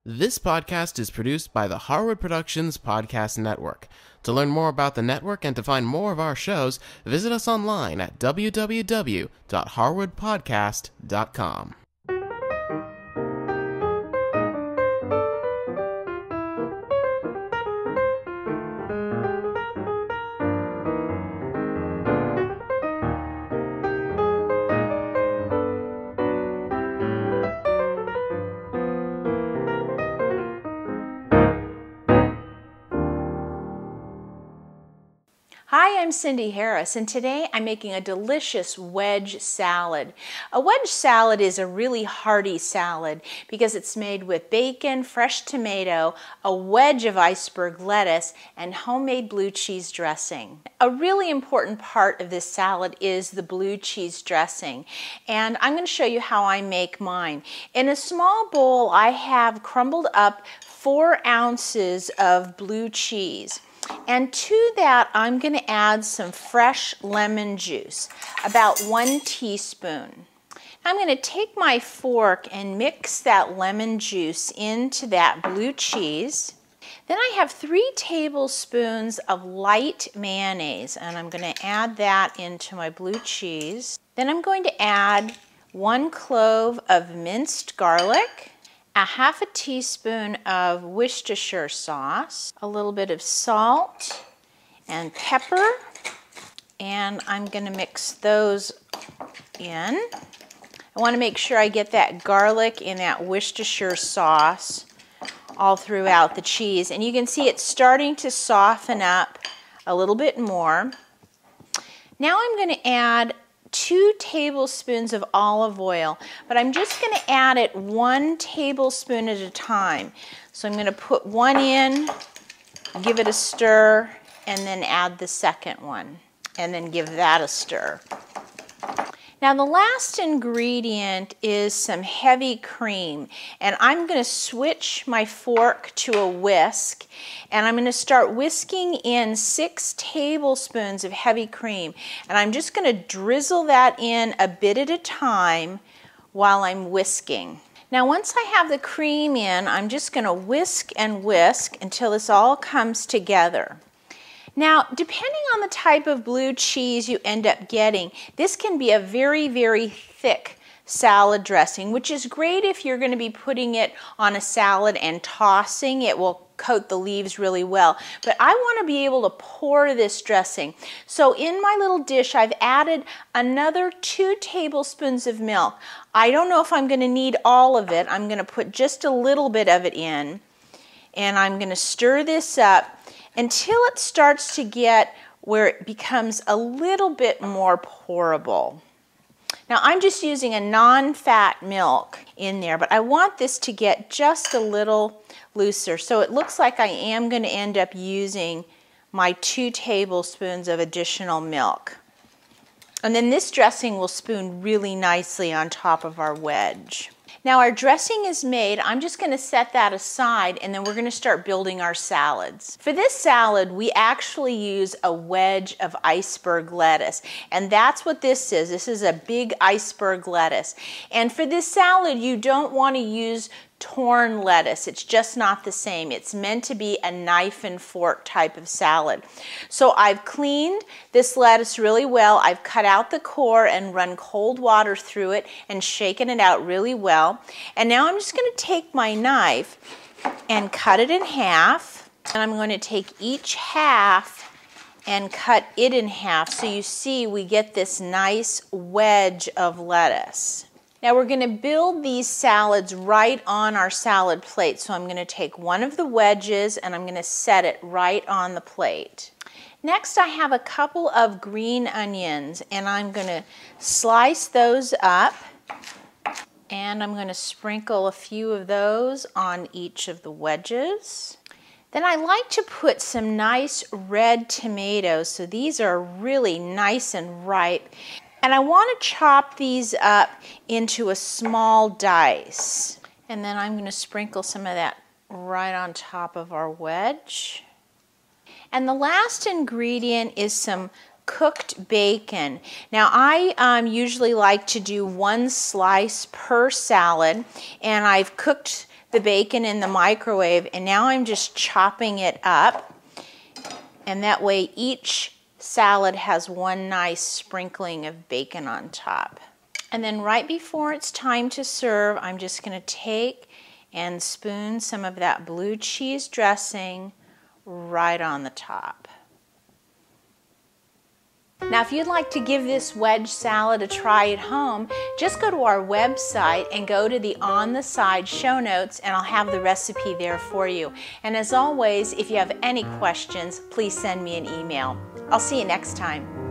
This podcast is produced by the Harwood Productions Podcast Network. To learn more about the network and to find more of our shows, visit us online at www.harwoodpodcast.com. Hi, I'm Cindy Harris, and today I'm making a delicious wedge salad. A wedge salad is a really hearty salad because it's made with bacon, fresh tomato, a wedge of iceberg lettuce, and homemade blue cheese dressing. A really important part of this salad is the blue cheese dressing, and I'm going to show you how I make mine. In a small bowl, I have crumbled up 4 ounces of blue cheese. And to that, I'm going to add some fresh lemon juice, about 1 teaspoon. I'm going to take my fork and mix that lemon juice into that blue cheese. Then I have 3 tablespoons of light mayonnaise, and I'm going to add that into my blue cheese. Then I'm going to add 1 clove of minced garlic, a half a teaspoon of Worcestershire sauce, a little bit of salt and pepper, and I'm going to mix those in. I want to make sure I get that garlic and that Worcestershire sauce all throughout the cheese, and you can see it's starting to soften up a little bit more. Now I'm going to add 2 tablespoons of olive oil, but I'm just going to add it 1 tablespoon at a time. So I'm going to put 1 in, give it a stir, and then add the second one, and then give that a stir. Now the last ingredient is some heavy cream, and I'm going to switch my fork to a whisk, and I'm going to start whisking in 6 tablespoons of heavy cream, and I'm just going to drizzle that in a bit at a time while I'm whisking. Now once I have the cream in, I'm just going to whisk and whisk until this all comes together. Now, depending on the type of blue cheese you end up getting, this can be a very, very thick salad dressing, which is great if you're going to be putting it on a salad and tossing. It will coat the leaves really well. But I want to be able to pour this dressing. So in my little dish, I've added another 2 tablespoons of milk. I don't know if I'm going to need all of it. I'm going to put just a little bit of it in, and I'm going to stir this up until it starts to get where it becomes a little bit more pourable. Now I'm just using a non-fat milk in there, but I want this to get just a little looser. So it looks like I am going to end up using my 2 tablespoons of additional milk. And then this dressing will spoon really nicely on top of our wedge. Now our dressing is made. I'm just going to set that aside, and then we're going to start building our salads. For this salad, we actually use a wedge of iceberg lettuce, and that's what this is. This is a big iceberg lettuce. And for this salad, you don't want to use torn lettuce. It's just not the same. It's meant to be a knife and fork type of salad. So I've cleaned this lettuce really well. I've cut out the core and run cold water through it and shaken it out really well. And now I'm just going to take my knife and cut it in half. And I'm going to take each half and cut it in half. So you see we get this nice wedge of lettuce. Now we're going to build these salads right on our salad plate. So I'm going to take one of the wedges and I'm going to set it right on the plate. Next I have a couple of green onions, and I'm going to slice those up, and I'm going to sprinkle a few of those on each of the wedges. Then I like to put some nice red tomatoes, so these are really nice and ripe. And I want to chop these up into a small dice. And then I'm going to sprinkle some of that right on top of our wedge. And the last ingredient is some cooked bacon. Now I usually like to do 1 slice per salad, and I've cooked the bacon in the microwave, and now I'm just chopping it up, and that way each salad has 1 nice sprinkling of bacon on top. And then right before it's time to serve, I'm just going to take and spoon some of that blue cheese dressing right on the top. Now, if you'd like to give this wedge salad a try at home, just go to our website and go to the On the Side show notes, and I'll have the recipe there for you. And as always, if you have any questions, please send me an email. I'll see you next time.